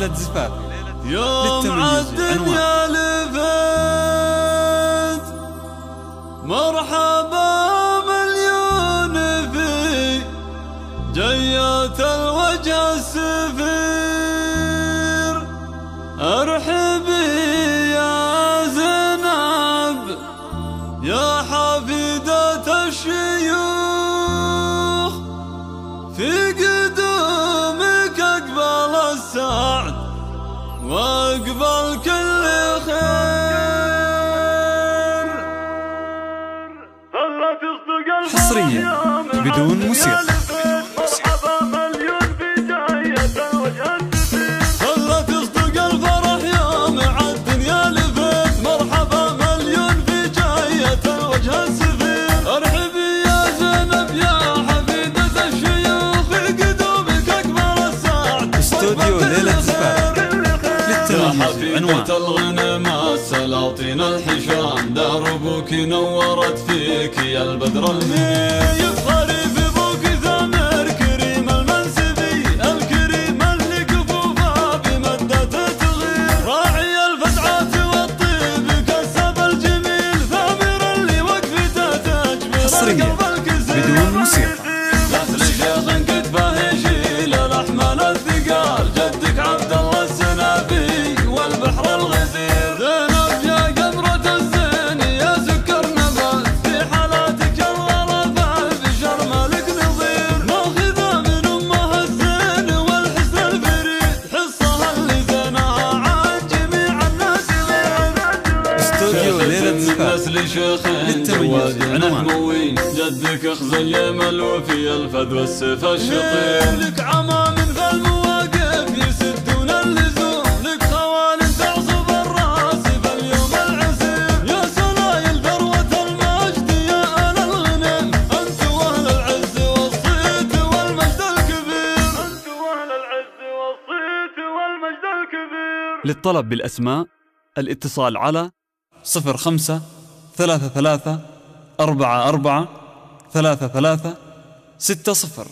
ليلة زفاف يوم عالدنيا لفت مرحبا مليون في جيات الوجه السفير ارحبي يا زينب يا حفيدة الشيوخ في قدومك اقبل السعد واقبل كل خير. حصريا بدون موسيقى. استوديو ليلة زفاف للتمييز عنوان الغنم السلاطين الحشام دار ابوك نورت فيك يا البدر المنير يفخري في ابوك ثامر كريم المنسبي الكريم اللي كفوفه بمدة تغير راعي الفتعات والطيب كسب الجميل ثامر اللي وقفته تجبر حصريا بدون موسيقى. نسل شيخين جواد نحموي جدك اخذ اليمن وفي الفد والسيف الشقيق لك عمام في المواقف يسدون اللزوم لك خوان تعصب الراس في اليوم العسير يا سلايل ذروة المجد يا اهل الغنم انتوا اهل العز والصيت والمجد الكبير انتوا اهل العز والصيت والمجد الكبير. للطلب بالاسماء الاتصال على 05 33 44 33 60.